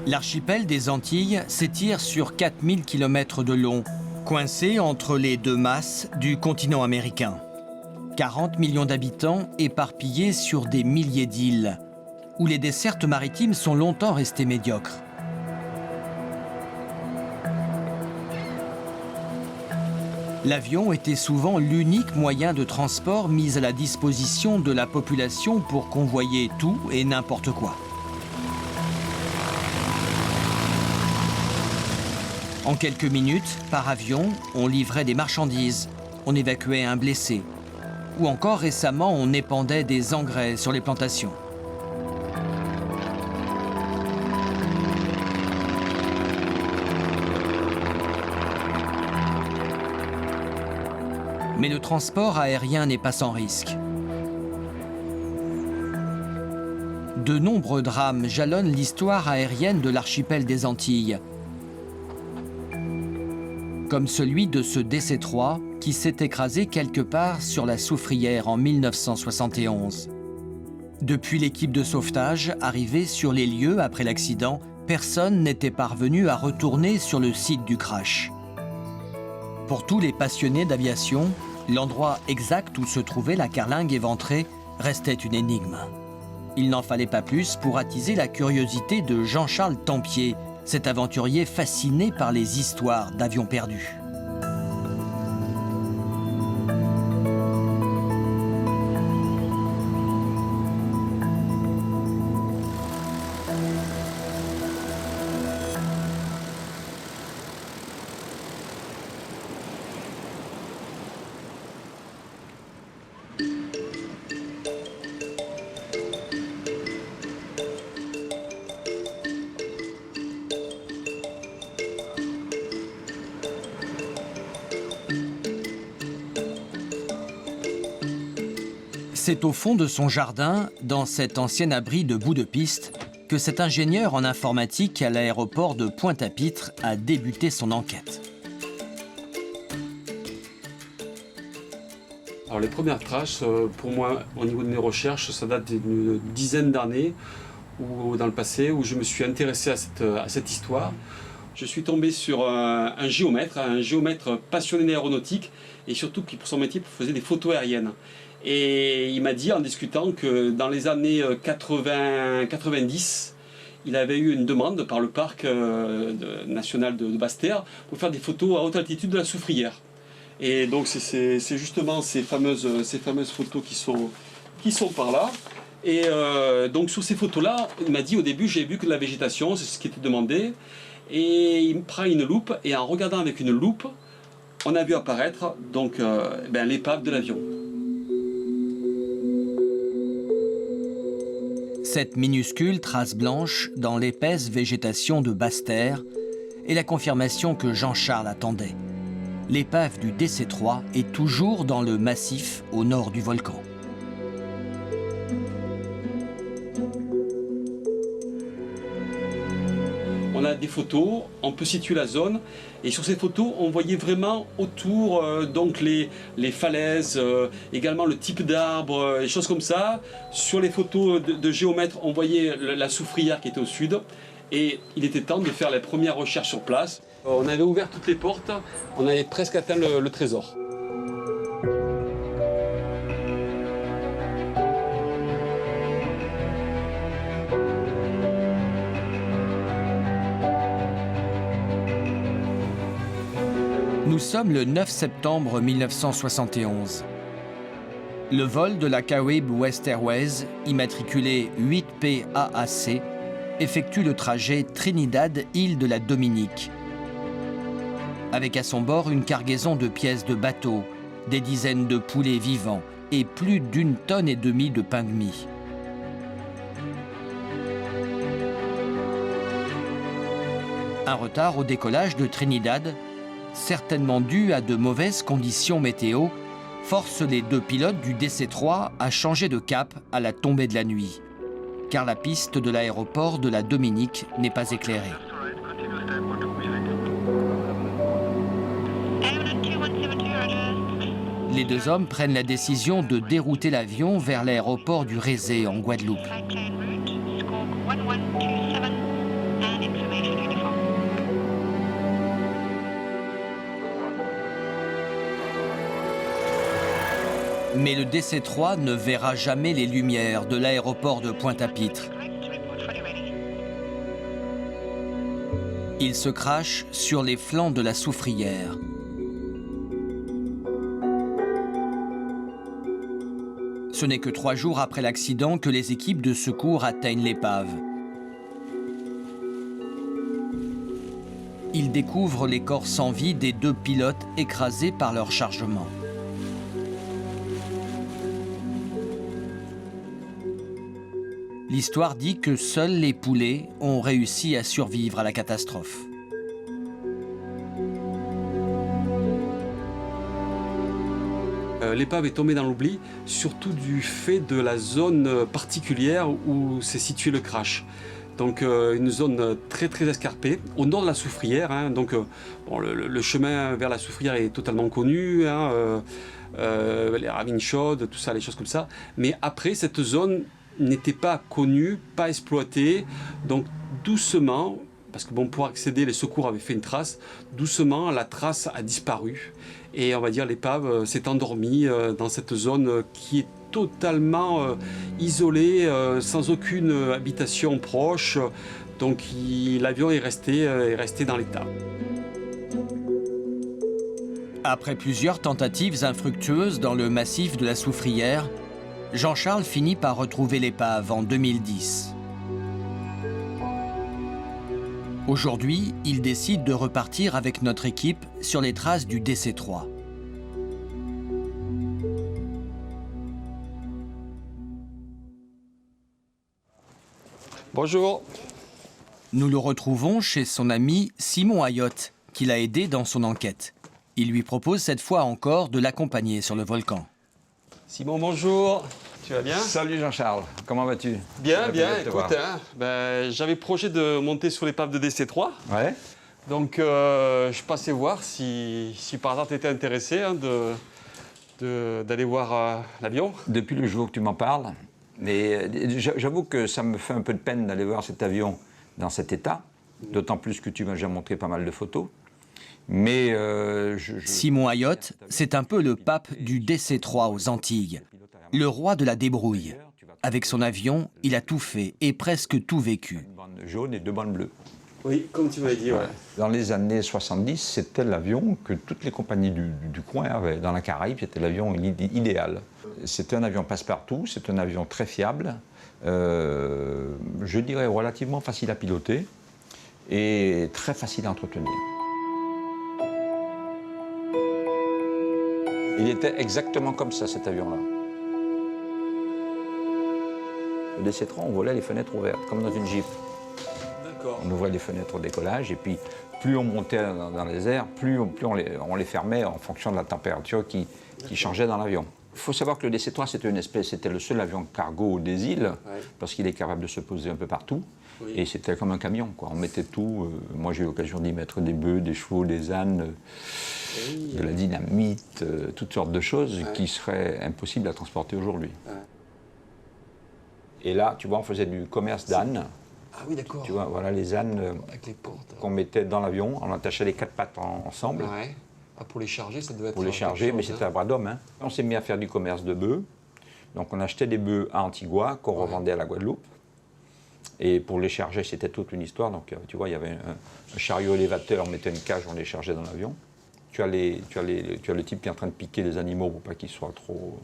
L'archipel des Antilles s'étire sur 4000 km de long, coincé entre les deux masses du continent américain. 40 millions d'habitants éparpillés sur des milliers d'îles, où les dessertes maritimes sont longtemps restées médiocres. L'avion était souvent l'unique moyen de transport mis à la disposition de la population pour convoyer tout et n'importe quoi. En quelques minutes, par avion, on livrait des marchandises, on évacuait un blessé, ou encore récemment, on épandait des engrais sur les plantations. Mais le transport aérien n'est pas sans risque. De nombreux drames jalonnent l'histoire aérienne de l'archipel des Antilles, comme celui de ce DC-3 qui s'est écrasé quelque part sur la Soufrière en 1971. Depuis l'équipe de sauvetage arrivée sur les lieux après l'accident, personne n'était parvenu à retourner sur le site du crash. Pour tous les passionnés d'aviation, l'endroit exact où se trouvait la carlingue éventrée restait une énigme. Il n'en fallait pas plus pour attiser la curiosité de Jean-Charles Tempier, cet aventurier fasciné par les histoires d'avions perdus. C'est au fond de son jardin, dans cet ancien abri de bout de piste, que cet ingénieur en informatique à l'aéroport de Pointe-à-Pitre a débuté son enquête. Alors les premières traces, pour moi, au niveau de mes recherches, ça date d'une dizaine d'années dans le passé où je me suis intéressé à cette histoire. Je suis tombé sur un géomètre passionné d'aéronautique et surtout qui, pour son métier, faisait des photos aériennes. Et il m'a dit en discutant que dans les années 90, il avait eu une demande par le parc national de Basse-Terre pour faire des photos à haute altitude de la Soufrière. Et donc c'est justement ces fameuses photos qui sont par là. Et donc sur ces photos-là, il m'a dit au début, j'ai vu que de la végétation, c'est ce qui était demandé. Et il me prend une loupe et en regardant avec une loupe, on a vu apparaître donc l'épave de l'avion. Cette minuscule trace blanche dans l'épaisse végétation de Basse-Terre est la confirmation que Jean-Charles attendait. L'épave du DC-3 est toujours dans le massif au nord du volcan. On a des photos, on peut situer la zone et sur ces photos on voyait vraiment autour donc les falaises, également le type d'arbres, des choses comme ça. Sur les photos de géomètres on voyait la Soufrière qui était au sud et il était temps de faire les premières recherches sur place. On avait ouvert toutes les portes, on avait presque atteint le trésor. Nous sommes le 9 septembre 1971. Le vol de la Carib West Airways, immatriculé 8PAAC, effectue le trajet Trinidad-Île de la Dominique. Avec à son bord une cargaison de pièces de bateau, des dizaines de poulets vivants et plus d'1,5 tonne de pain de mie. Un retard au décollage de Trinidad, certainement dû à de mauvaises conditions météo, force les deux pilotes du DC-3 à changer de cap à la tombée de la nuit, car la piste de l'aéroport de la Dominique n'est pas éclairée. Les deux hommes prennent la décision de dérouter l'avion vers l'aéroport du Rézé en Guadeloupe. Mais le DC-3 ne verra jamais les lumières de l'aéroport de Pointe-à-Pitre. Il se crache sur les flancs de la Soufrière. Ce n'est que 3 jours après l'accident que les équipes de secours atteignent l'épave. Ils découvrent les corps sans vie des 2 pilotes écrasés par leur chargement. L'histoire dit que seuls les poulets ont réussi à survivre à la catastrophe. L'épave est tombée dans l'oubli, surtout du fait de la zone particulière où s'est situé le crash. Donc une zone très escarpée, au nord de la Soufrière. Hein, donc bon, le chemin vers la Soufrière est totalement connu, hein, les ravines chaudes, tout ça, les choses comme ça. Mais après, cette zone n'était pas connue, pas exploitée. Donc doucement, parce que bon, pour accéder, les secours avaient fait une trace, doucement la trace a disparu. Et on va dire l'épave s'est endormie dans cette zone qui est totalement isolée, sans aucune habitation proche. Donc l'avion est resté dans l'état. Après plusieurs tentatives infructueuses dans le massif de la Soufrière, Jean-Charles finit par retrouver l'épave en 2010. Aujourd'hui, il décide de repartir avec notre équipe sur les traces du DC-3. Bonjour. Nous le retrouvons chez son ami Simon Ayotte, qui l'a aidé dans son enquête. Il lui propose cette fois encore de l'accompagner sur le volcan. Simon, bonjour. Tu vas bien? Salut Jean-Charles, comment vas-tu? Bien, écoute, hein, j'avais projet de monter sur l'épave de DC-3. Ouais. Donc je passais voir si par hasard tu étais intéressé hein, d'aller voir l'avion. Depuis le jour que tu m'en parles, mais j'avoue que ça me fait un peu de peine d'aller voir cet avion dans cet état, d'autant plus que tu m'as déjà montré pas mal de photos. Mais Simon Ayotte, c'est un peu le pape du DC-3 aux Antilles, le roi de la débrouille. Avec son avion, il a tout fait et presque tout vécu. Une bande jaune et 2 bandes bleues. Oui, comme tu m'avais dit. Ouais. Dans les années 70, c'était l'avion que toutes les compagnies du coin avaient. Dans la Caraïbe, c'était l'avion idéal. C'était un avion passe-partout, c'est un avion très fiable, je dirais relativement facile à piloter et très facile à entretenir. Il était exactement comme ça, cet avion-là. Le DC-3, on volait les fenêtres ouvertes, comme dans une Jeep. D'accord. On ouvrait les fenêtres au décollage, et puis plus on montait dans les airs, plus on les fermait en fonction de la température qui changeait dans l'avion. Il faut savoir que le DC-3, c'était le seul avion cargo des îles, ouais, parce qu'il est capable de se poser un peu partout. Oui. Et c'était comme un camion, quoi. On mettait tout. Moi, j'ai eu l'occasion d'y mettre des bœufs, des chevaux, des ânes, de la dynamite, toutes sortes de choses, ouais, qui seraient impossibles à transporter aujourd'hui. Ouais. Et là, tu vois, on faisait du commerce d'ânes. Ah oui, d'accord. Tu vois, voilà les ânes qu'on mettait dans l'avion. On attachait les 4 pattes ensemble. Ouais. Ah, pour les charger, ça devait être... Pour les charger, mais c'était à bras d'homme. Hein. On s'est mis à faire du commerce de bœufs. Donc on achetait des bœufs à Antigua qu'on, ouais, revendait à la Guadeloupe. Et pour les charger, c'était toute une histoire. Donc tu vois, il y avait un chariot élévateur, on mettait une cage, on les chargeait dans l'avion. Tu as le type qui est en train de piquer les animaux pour pas qu'ils soient trop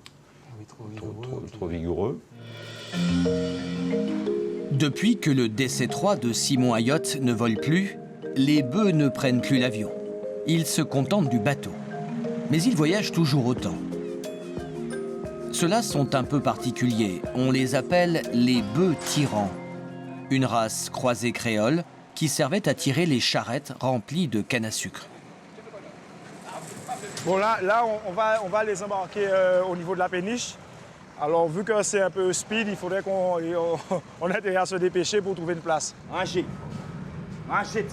vigoureux. Depuis que le DC-3 de Simon Ayotte ne vole plus, les bœufs ne prennent plus l'avion. Ils se contentent du bateau. Mais ils voyagent toujours autant. Ceux-là sont un peu particuliers. On les appelle les bœufs tyrans. Une race croisée créole qui servait à tirer les charrettes remplies de canne à sucre. Bon, là on va les embarquer au niveau de la péniche. Alors, vu que c'est un peu speed, il faudrait qu'on ait intérêt à se dépêcher pour trouver une place. Rangez. Rangez.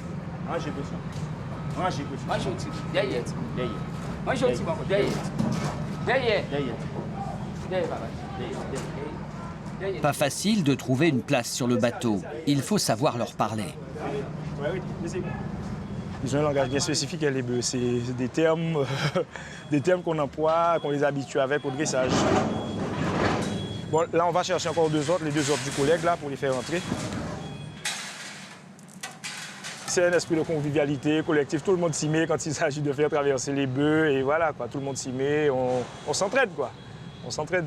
Rangez pour ça. Rangez pour ça. Rangez. Derrière. Derrière. Rangez aussi, papa. Derrière. Derrière. Derrière. Pas facile de trouver une place sur le bateau. Il faut savoir leur parler. Oui, laissez-moi. Ils ont un langage bien spécifique, les bœufs. C'est des termes, des termes qu'on emploie, qu'on les habitue avec au dressage. Bon, là, on va chercher encore les deux autres du collègue, là, pour les faire rentrer. C'est un esprit de convivialité collectif. Tout le monde s'y met quand il s'agit de faire traverser les bœufs. Et voilà, quoi, tout le monde s'y met. On s'entraide, quoi. On s'entraide.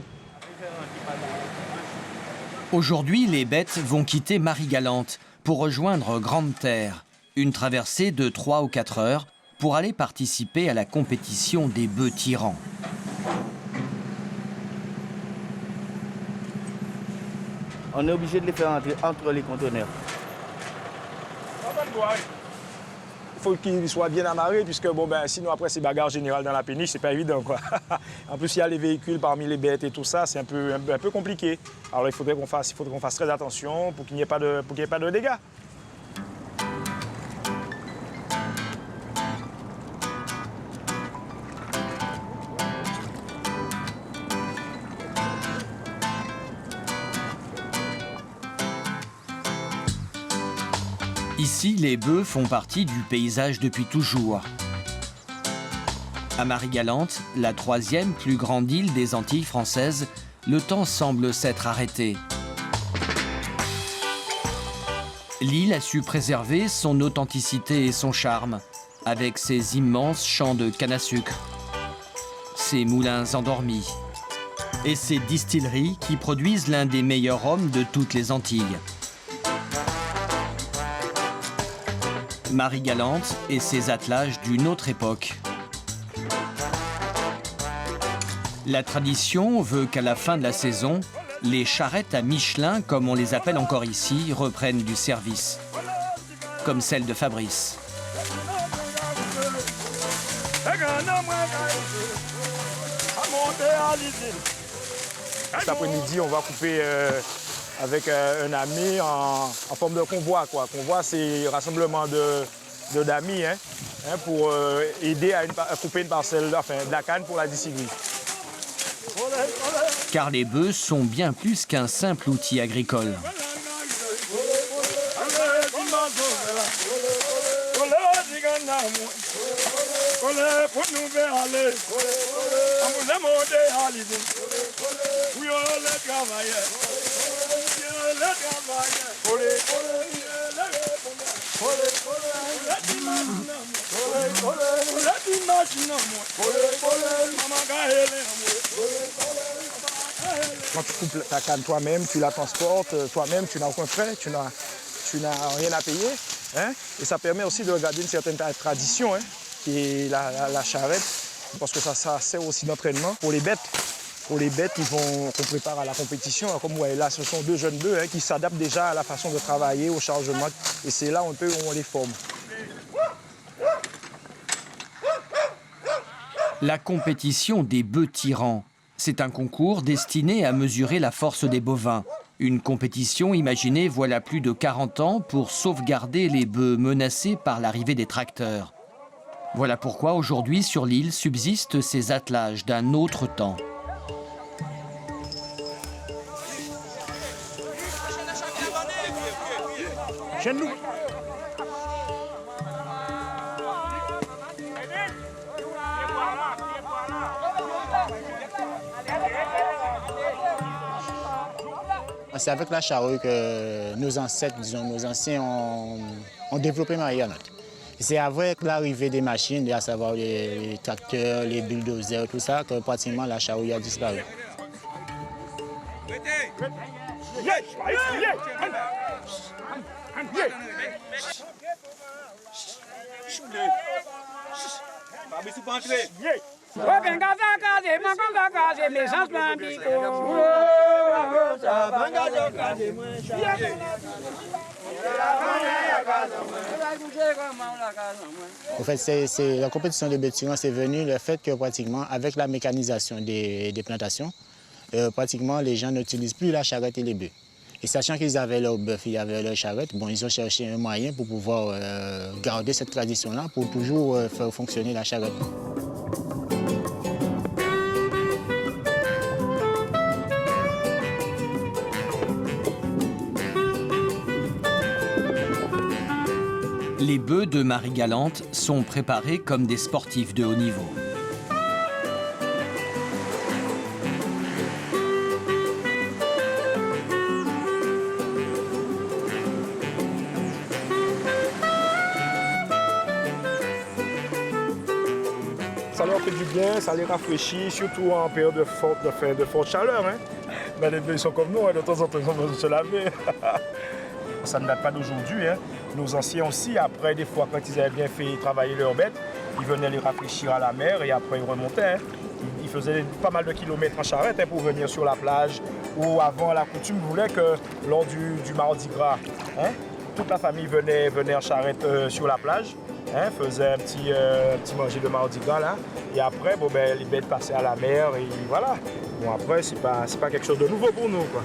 Aujourd'hui, les bêtes vont quitter Marie-Galante pour rejoindre Grande Terre. Une traversée de 3 ou 4 heures pour aller participer à la compétition des bœufs tyrans. On est obligé de les faire entrer entre les conteneurs. Il faut qu'ils soient bien amarrés, puisque bon, sinon après c'est bagarre générale dans la péniche, c'est pas évident, quoi. En plus, il y a les véhicules parmi les bêtes et tout ça, c'est un peu compliqué. Alors il faudrait qu'on fasse très attention pour qu'il n'y ait pas de dégâts. Ici, les bœufs font partie du paysage depuis toujours. À Marie-Galante, la 3e plus grande île des Antilles françaises, le temps semble s'être arrêté. L'île a su préserver son authenticité et son charme, avec ses immenses champs de canne à sucre, ses moulins endormis et ses distilleries qui produisent l'un des meilleurs rhums de toutes les Antilles. Marie-Galante et ses attelages d'une autre époque. La tradition veut qu'à la fin de la saison, les charrettes à Michelin, comme on les appelle encore ici, reprennent du service. Comme celle de Fabrice. Cet après-midi, on va couper avec un ami en forme de convoi, quoi. Convoi, c'est un rassemblement d'amis pour aider à couper une parcelle, de la canne pour la distillerie. Car les bœufs sont bien plus qu'un simple outil agricole. Quand tu coupes ta canne toi-même, tu la transportes, toi-même, tu n'as aucun frais, tu n'as rien à payer. Et ça permet aussi de garder une certaine tradition, qui est la charrette, parce que ça sert aussi d'entraînement pour les bêtes. Pour les bêtes qu'on prépare à la compétition. Comme vous voyez là, ce sont 2 jeunes bœufs qui s'adaptent déjà à la façon de travailler, au chargement. Et c'est là un peu où on les forme. La compétition des bœufs tyrans, c'est un concours destiné à mesurer la force des bovins. Une compétition imaginée voilà plus de 40 ans pour sauvegarder les bœufs menacés par l'arrivée des tracteurs. Voilà pourquoi aujourd'hui sur l'île subsistent ces attelages d'un autre temps. C'est avec la charrue que nos ancêtres, disons, nos anciens ont développé Marie-Galante. C'est avec l'arrivée des machines, à savoir les tracteurs, les bulldozers, tout ça, que pratiquement la charrue a disparu. En fait, la compétition des bêtes tyran, c'est venu le fait que pratiquement, avec la mécanisation des plantations, pratiquement les gens n'utilisent plus la charrette et les bœufs. Et sachant qu'ils avaient leur bœuf, ils avaient leur charrette, bon, ils ont cherché un moyen pour pouvoir garder cette tradition-là, pour toujours faire fonctionner la charrette. Les bœufs de Marie-Galante sont préparés comme des sportifs de haut niveau. Ça leur fait du bien, ça les rafraîchit, surtout en période de forte chaleur. Hein. Ben, les bœufs sont comme nous, hein, de temps en temps ils ont besoin de se laver. Ça ne date pas d'aujourd'hui. Hein. Nos anciens aussi, après, des fois, quand ils avaient bien fait travailler leurs bêtes, ils venaient les rafraîchir à la mer et après ils remontaient. Hein. Ils faisaient pas mal de kilomètres en charrette hein, pour venir sur la plage. Ou avant, la coutume voulait que lors du Mardi Gras, hein, toute la famille venait en charrette sur la plage. Hein, faisait un petit manger de Mardi Gras là, et après bon, ben, les bêtes passaient à la mer et voilà. Bon après c'est pas quelque chose de nouveau pour nous quoi.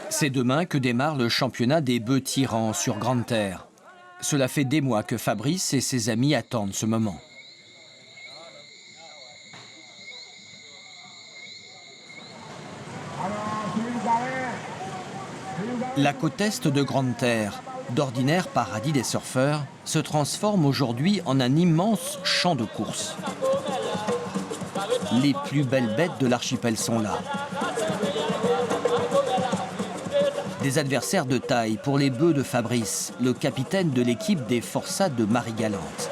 C'est demain que démarre le championnat des bœufs tyrans sur Grande Terre. Cela fait des mois que Fabrice et ses amis attendent ce moment. La côte est de Grande Terre, d'ordinaire paradis des surfeurs, se transforme aujourd'hui en un immense champ de course. Les plus belles bêtes de l'archipel sont là. Des adversaires de taille pour les bœufs de Fabrice, le capitaine de l'équipe des Forçats de Marie-Galante.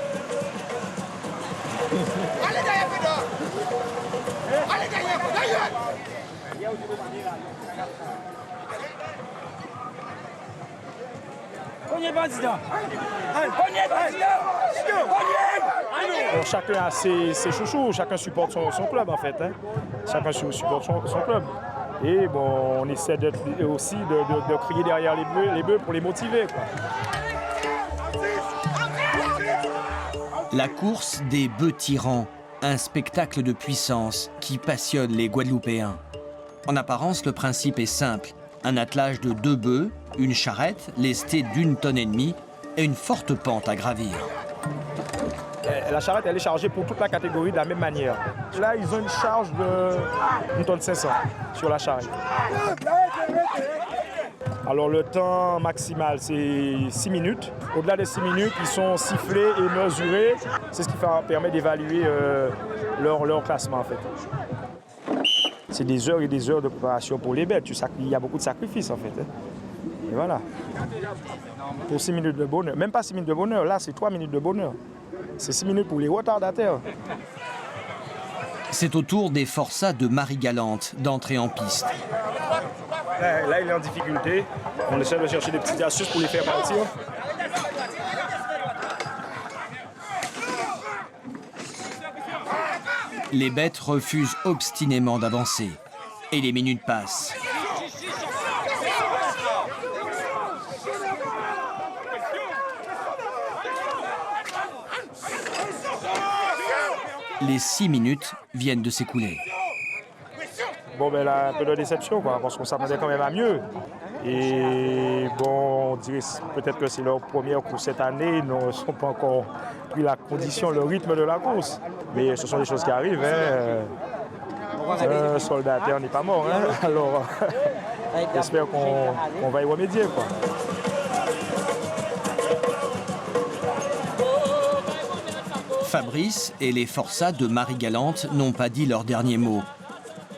Bon, chacun a ses chouchous, chacun supporte son club en fait. Hein. Chacun supporte son club. Et bon, on essaie aussi de crier derrière les bœufs pour les motiver. Quoi. La course des bœufs tyrans, un spectacle de puissance qui passionne les Guadeloupéens. En apparence, le principe est simple. Un attelage de 2 bœufs, une charrette lestée d'1,5 tonne et une forte pente à gravir. La charrette, elle est chargée pour toute la catégorie de la même manière. Là, ils ont une charge de 1,5 tonne sur la charrette. Alors, le temps maximal, c'est 6 minutes. Au-delà des 6 minutes, ils sont sifflés et mesurés. C'est ce qui permet d'évaluer leur classement, en fait. C'est des heures et des heures de préparation pour les bêtes. Il y a beaucoup de sacrifices, en fait. Et voilà. Pour 6 minutes de bonheur. Même pas 6 minutes de bonheur. Là, c'est 3 minutes de bonheur. C'est 6 minutes pour les retardataires. C'est au tour des Forçats de Marie-Galante d'entrer en piste. Là, il est en difficulté. On essaie de chercher des petites astuces pour les faire partir. Les bêtes refusent obstinément d'avancer. Et les minutes passent. Les 6 minutes viennent de s'écouler. Bon, ben là, un peu de déception, quoi, parce qu'on s'attendait quand même à mieux. Et bon, on dirait peut-être que c'est leur première course cette année. Ils n'ont pas encore pris la condition, le rythme de la course. Mais ce sont des choses qui arrivent. Hein. Un soldat à terre n'est pas mort. Hein. Alors, j'espère qu'on va y remédier, quoi. Fabrice et les Forçats de Marie-Galante n'ont pas dit leur dernier mot.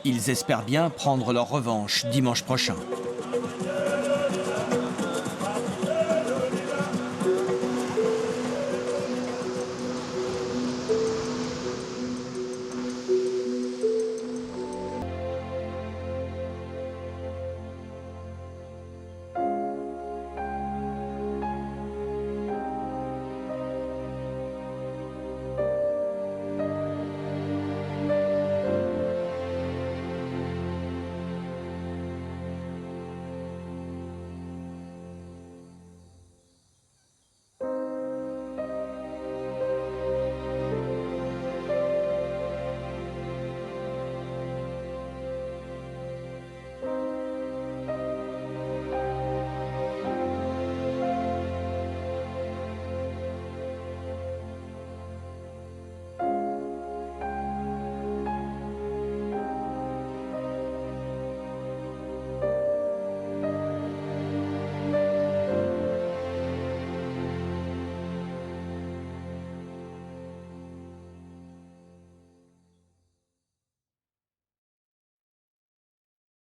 Ils espèrent bien prendre leur revanche dimanche prochain.